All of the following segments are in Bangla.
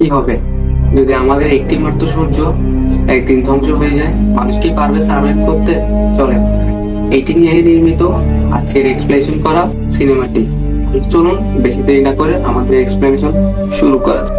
কি হবে যদি আমাদের একটি মাত্র সূর্য একদিন ধ্বংস হয়ে যায়? মানুষ কি পারবে সার্ভাইভ করতে? চলে এটি নিয়ে নির্মিত আজকের এক্সপ্লেনেশন করা সিনেমাটি। চলুন বেশি দেরি না করে আমাদের এক্সপ্লেনেশন শুরু করা যাক।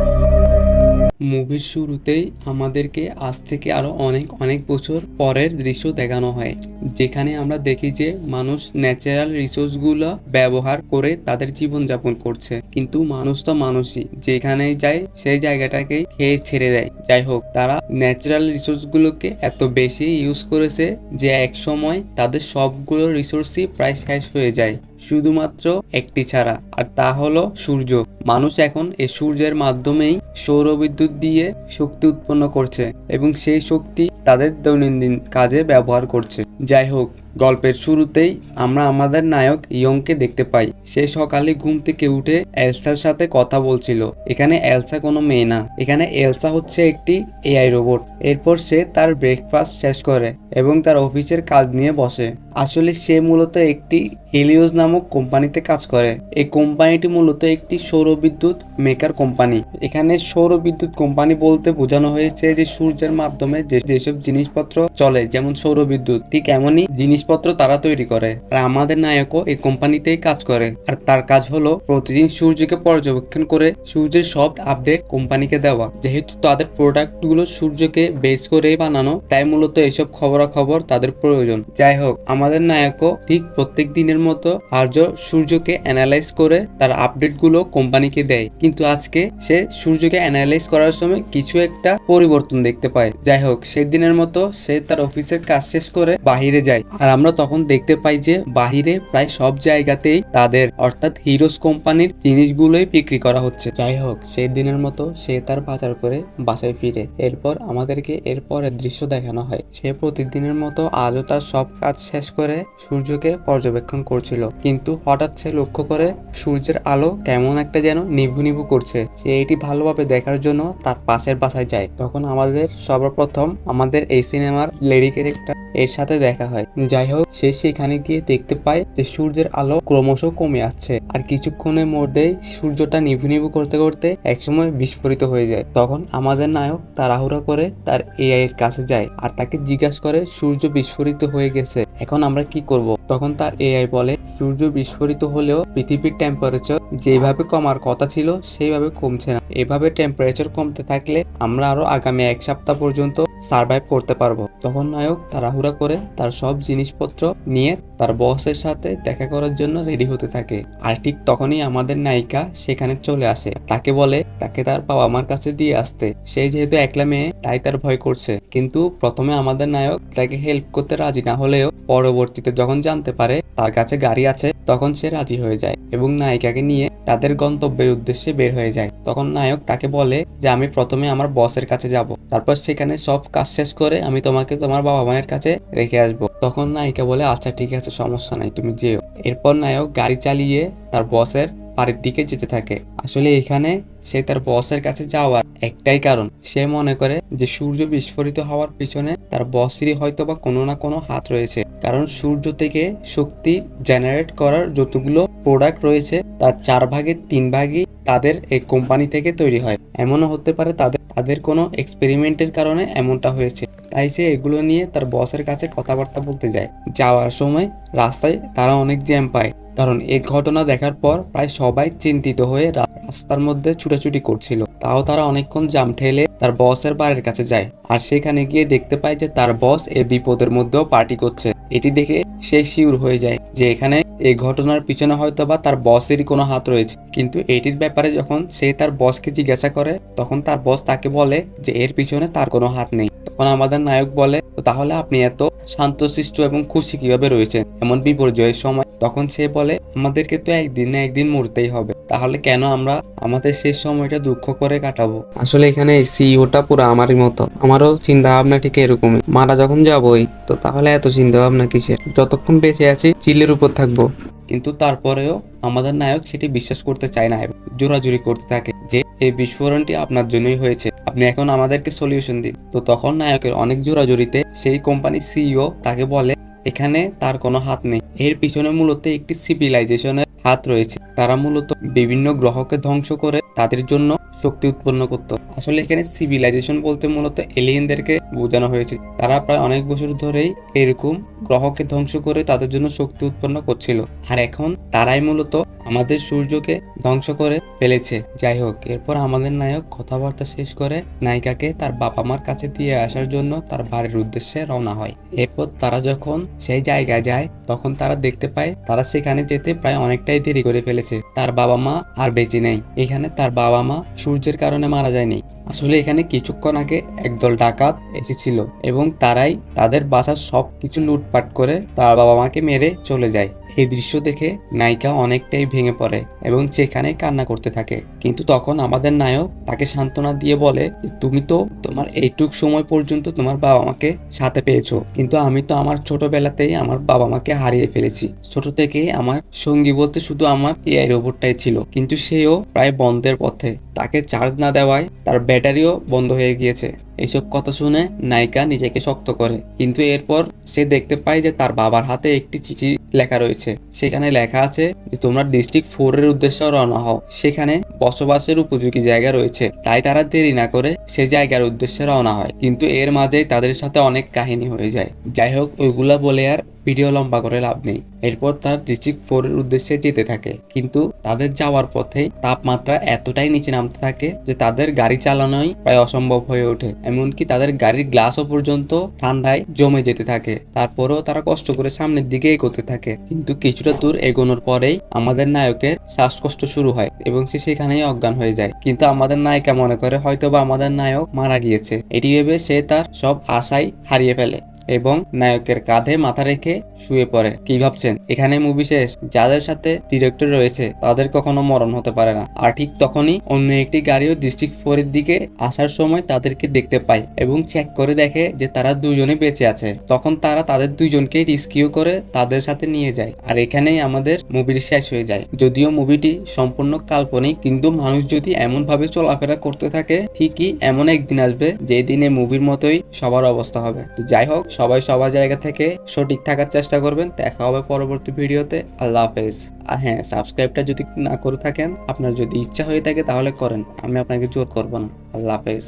মুভির শুরুতেই আমাদেরকে আজ থেকে আরো অনেক অনেক বছর পরের দৃশ্য দেখানো হয়, যেখানে আমরা দেখি যে মানুষ ন্যাচারাল রিসোর্সগুলো ব্যবহার করে তাদের জীবন যাপন করছে। কিন্তু মানুষ তো মানুষই, যেখানেই যায় সেই জায়গাটাকে খেয়ে ছেড়ে দেয়। যাই হোক, তারা ন্যাচারাল রিসোর্সগুলোকে এত বেশি ইউজ করেছে যে এক সময় তাদের সবগুলো রিসোর্সই প্রায় শেষ হয়ে যায়, শুধুমাত্র একটি ছাড়া, আর তা হলো সূর্য। মানুষ এখন এই সূর্যের মাধ্যমেই সৌরবিদ্যুৎ দিয়ে শক্তি উৎপন্ন করছে এবং সেই শক্তি তাদের দৈনন্দিন কাজে ব্যবহার করছে। যাই হোক, গল্পের শুরুতেই আমরা আমাদের নায়ক ইয়ংকে দেখতে পাই। সে সকালে ঘুম থেকে উঠে এলসার সাথে কথা বলছিল। এখানে এলসা কোনো মেয়ে না, এখানে এলসা হচ্ছে একটি এআই রোবট। এরপর সে তার ব্রেকফাস্ট শেষ করে এবং তার অফিসের কাজ নিয়ে বসে। আসলে সে মূলত একটি হেলিওস নামক কোম্পানিতে কাজ করে। এই কোম্পানিটি মূলত একটি সৌরবিদ্যুৎ মেকার কোম্পানি। এখানে সৌরবিদ্যুৎ কোম্পানি বলতে বোঝানো হয়েছে যে সূর্যের মাধ্যমে যেসব জিনিসপত্র চলে, যেমন সৌরবিদ্যুৎ, ঠিক এমনই জিনিসপত্র তারা তৈরি করে। আর আমাদের নায়কও এই কোম্পানিতেই কাজ করে, আর তার কাজ হলো প্রতিদিন সূর্যকে পর্যবেক্ষণ করে সূর্যের সব আপডেট কোম্পানিকে দেওয়া। যেহেতু তাদের প্রোডাক্ট গুলো সূর্যকে বেস করে বানানো, তাই মূলত এইসব খবরাখবর তাদের প্রয়োজন। যাই হোক, আমাদের নায়কও ঠিক প্রত্যেক দিনের মতো আর্য সূর্যকে অ্যানালাইজ করে তার আপডেট গুলো কোম্পানিকে দেয়। কিন্তু আজকে সে সূর্যকে অ্যানালাইজ করার সময় কিছু একটা পরিবর্তন দেখতে পায়। যাই হোক, সেদিনের মতো সে তার অফিসের কাজ শেষ করে বাহিরে যায়, আর আমরা তখন দেখতে পাই যে বাহিরে প্রায় সব জায়গাতেই তাদের অর্থাৎ হিরোস কোম্পানির জিনিসগুলোই বিক্রি করা হচ্ছে। যাই হোক, সেই দিনের মতো সে তার বাজার করে বাসায় ফিরে। এরপর আমাদেরকে এরপরের দৃশ্য দেখানো হয়। সে প্রতিদিনের মতো আজও তার সব কাজ শেষ করে সূর্যকে পর্যবেক্ষণ করছিল, কিন্তু হঠাৎ সে লক্ষ্য করে সূর্যের আলো কেমন একটা যেন নিভু নিভু করছে। সে এটি ভালোভাবে দেখার জন্য তার পাশের বাসায় যায়। তখন আমাদের সর্বপ্রথম আমাদের এই সিনেমার লেডি ক্যারেক্টার এর সাথে দেখা হয়। যাই হোক, সে সেখানে গিয়ে দেখতে পায় যে সূর্যের আলো ক্রমশ কমে আসছে, আর কিছুক্ষণের মধ্যেই সূর্যটা নিভু নিভু করতে করতে একসময় বিস্ফোরিত হয়ে যায়। তখন আমাদের নায়ক তাড়াহুড়া করে তার এআই এর কাছে যায় আর তাকে জিজ্ঞাসা করে সূর্য বিস্ফোরিত হয়ে গেছে, এখন আমরা কি করব? তখন তার এআই বলে, সূর্য বিস্ফোরিত হলেও পৃথিবীর টেম্পারেচার যেভাবে কমার কথা ছিল সেইভাবে কমছে না। এভাবে টেম্পারেচার কমতে থাকলে আমরা আরো আগামী এক সপ্তাহ পর্যন্ত সার্ভাইভ করতে পারবো। তখন নায়ক তাড়াহুড়া করে তার সব জিনিসপত্র নিয়ে তার বসের সাথে দেখা করার জন্য রেডি হতে থাকে। আর ঠিক তখনই আমাদের নায়িকা সেখানে চলে আসে, তাকে বলে তাকে তার বাবা মার কাছে দিয়ে আসতে। সে যেহেতু একলা মেয়ে, তাই তার ভয় করছে। কিন্তু প্রথমে আমাদের নায়ক তাকে হেল্প করতে রাজি না হলেও পরবর্তীতে যখন জানতে পারে তার কাছে গাড়ি আছে, তখন সে রাজি হয়ে যায় এবং নায়িকাকে নিয়ে তাদের গন্তব্যের উদ্দেশ্যে বের হয়ে যায়। তখন নায়ক তাকে বলে যে আমি প্রথমে আমার বসের কাছে যাব, তারপর সেখানে সব কাজ শেষ করে আমি তোমাকে তোমার বাবা মায়ের কাছে রেখে আসবো। তখন নায়িকা বলে আচ্ছা ঠিক আছে, সমস্যা নাই, তুমি যেও। এরপর নায়ক গাড়ি চালিয়ে তার বসের বাড়ির দিকে যেতে থাকে। আসলে এখানে সে তার বসের কাছে যাওয়ার একটাই কারণ, সে মনে করে যে সূর্য বিস্ফোরিত হওয়ার পিছনে তার বসেরই হয়তো বা কোনো না কোনো হাত রয়েছে। কারণ সূর্য থেকে শক্তি জেনারেট করার যতগুলো প্রোডাক্ট রয়েছে তার 3/4 তাদের এই কোম্পানি থেকে তৈরি হয়। এমনও হতে পারে তাদের কোনো এক্সপেরিমেন্টের কারণে এমনটা হয়েছে। তাই সে এগুলো নিয়ে তার বসের কাছে কথাবার্তা বলতে যায়। যাওয়ার সময় রাস্তায় তারা অনেক জ্যাম পায়, কারণ এই ঘটনা দেখার পর প্রায় সবাই চিন্তিত হয়ে রাস্তার মধ্যে ছুটাছুটি করছিল। তাও তারা অনেকক্ষণ জাম ঠেলে তার বসের বাড়ির কাছে যায়, আর সেখানে গিয়ে দেখতে পায় যে তার বস এই বিপদের মধ্যেও পার্টি করছে। এটি দেখে সে শিওর হয়ে যায় যে এখানে এই ঘটনার পিছনে হয়তো বা তার বসেরই কোনো হাত রয়েছে। কিন্তু এটির ব্যাপারে যখন সে তার বসকে জিজ্ঞাসা করে, তখন তার বস তাকে বলে যে এর পিছনে তার কোনো হাত নেই। তখন আমাদের নায়ক বলে, তাহলে আপনি এত শান্তশিষ্ট এবং খুশি কিভাবে রয়েছেন এমন বিপর্যয়ের সময়? তখন সে বলে, আমাদেরকে তো একদিন না একদিন মরতেই হবে, তাহলে কেন আমরা আমাদের শেষ সময়টা দুঃখ করে কাটাবো? আসলে এখানে সিইওটা পুরো আমারই মতো, আমারও চিন্তা ভাবনা ঠিক এরকমই। মারা যখন যাবোই তো তাহলে এত চিন্তা ভাবনা কিসের? যতক্ষণ বেঁচে আছি চিলের উপর থাকবো। কিন্তু তারপরেও আমাদের নায়ক সেটি বিশ্বাস করতে চায় না এবং জোরাজুরি করতে থাকে যে এই বিস্ফোরণটি আপনার জন্যই হয়েছে, আপনি এখন আমাদেরকে সলিউশন দিন। তো তখন নায়কের অনেক জোরাজুরিতে সেই কোম্পানির সিইও তাকে বলে এখানে তার কোনো হাত নেই, এর পিছনে মূলত একটি সিভিলাইজেশনের হাত রয়েছে। তারা মূলত বিভিন্ন গ্রহকে ধ্বংস করে তাদের জন্য শক্তি উৎপন্ন করত। আসলে এখানে সিভিলাইজেশন বলতে মূলত এলিয়েনদেরকে বোঝানো হয়েছে। তারা প্রায় অনেক বছর ধরেই এরকম গ্রহকে ধ্বংস করে তাদের জন্য শক্তি উৎপন্ন করছিল, আর এখন তারাই মূলত আমাদের সূর্যকে ধ্বংস করে ফেলেছে। যাই হোক, এরপর আমাদের নায়ক কথাবার্তা শেষ করে নায়িকাকে তার বাবা মার কাছে দিয়ে আসার জন্য তার বাড়ির উদ্দেশ্যে রওনা হয়। এরপর তারা যখন সেই জায়গায় যায় তখন তারা দেখতে পায় তারা সেখানে যেতে প্রায় অনেকটাই দেরি করে ফেলেছে। তার বাবা মা আর বেঁচে নেই। এখানে তার বাবা মা সূর্যের কারণে মারা যায়নি। আসলে এখানে কিছুক্ষণ আগে একদল ডাকাত এসেছিল এবং তারাই তাদের বাসার সবকিছু লুটপাট করে তার বাবা মাকে মেরে চলে যায়। এই দৃশ্য দেখে নায়িকা অনেকটাই ভেঙে পড়ে এবং সেখানে কান্না করতে থাকে। কিন্তু তখন আমাদের নায়ক তাকে সান্ত্বনা দিয়ে বলে, তুমি তো তোমার এইটুক সময় পর্যন্ত তোমার বাবা মাকে সাথে পেয়েছো, কিন্তু আমি তো আমার ছোটবেলাতেই আমার বাবা মাকে হারিয়ে ফেলেছি। ছোট থেকেই আমার সঙ্গী বলতে শুধু আমার এআই রোবটটাই ছিল, কিন্তু সেও প্রায় বন্ধের পথে। তাকে চার্জ না দেওয়ায় তার ব্যাটারিও বন্ধ হয়ে গিয়েছে। এইসব কথা শুনে নায়িকা নিজেকে শক্ত করে, কিন্তু এরপর সে দেখতে পায় যে তার বাবার হাতে একটি চিঠি লেখা রয়েছে। সেখানে লেখা আছে যে তোমরা ডিস্ট্রিক্ট 4 এর উদ্দেশ্যে রওনা হও, সেখানে বসবাসের উপযোগী জায়গা রয়েছে। তাই তারা দেরি না করে সে জায়গার উদ্দেশ্যে রওনা হয়, কিন্তু এর মাঝেই তাদের সাথে অনেক কাহিনী হয়ে যায়। যাই হোক, ওইগুলা বলে আর ভিডিও লম্বা করে লাভ নেই। এরপর তারা ডিস্ট্রিক্ট 4 এর উদ্দেশ্যে যেতে থাকে, কিন্তু তাদের যাওয়ার পথেই তাপমাত্রা এতটাই নিচে নামতে থাকে যে তাদের গাড়ি চালানোই প্রায় অসম্ভব হয়ে ওঠে। এমনকি তাদের গাড়ির গ্লাসও পর্যন্ত ঠান্ডায় জমে যেতে থাকে। তারপরেও তারা কষ্ট করে সামনের দিকে এগোতে থাকে, কিন্তু কিছুটা দূর এগোনোর পরেই আমাদের নায়কের শ্বাসকষ্ট শুরু হয় এবং সে সেখানেই অজ্ঞান হয়ে যায়। কিন্তু আমাদের নায়িকা মনে করে হয়তোবা আমাদের নায়ক মারা গিয়েছে। এটি ভেবে সে তার সব আশাই হারিয়ে ফেলে এবং নায়কের কাঁধে মাথা রেখে শুয়ে পড়ে। কি ভাবছেন এখানে মুভি শেষ? যাদের সাথে ডিরেক্টর রয়েছে তাদের কখনো মরণ হতে পারে না। আর ঠিক তখনই অন্য একটি গাড়িও ডিস্ট্রিক্ট 4 এর দিকে আসার সময় তাদেরকে দেখতে পায় এবং চেক করে দেখে যে তারা দুজনে বেঁচে আছে। তখন তারা তাদের দুইজনকে রেস্কিউ করে তাদের সাথে নিয়ে যায়। আর এখানেই আমাদের মুভিটি শেষ হয়ে যায়। যদিও মুভিটি সম্পূর্ণ কাল্পনিক, কিন্তু মানুষ যদি এমন ভাবে চলাফেরা করতে থাকে ঠিকই এমন একদিন আসবে যে দিনে মুভির মতোই সবার অবস্থা হবে। তো যাই হোক, সবাই সবার জায়গা থেকে সঠিক থাকার চেষ্টা করবেন। দেখা হবে পরবর্তী ভিডিওতে। আল্লাহ হাফেজ। আর হ্যাঁ, সাবস্ক্রাইবটা যদি না করে থাকেন, আপনার যদি ইচ্ছা হয়ে থাকে তাহলে করেন, আমি আপনাকে জোর করবো না। আল্লাহ হাফেজ।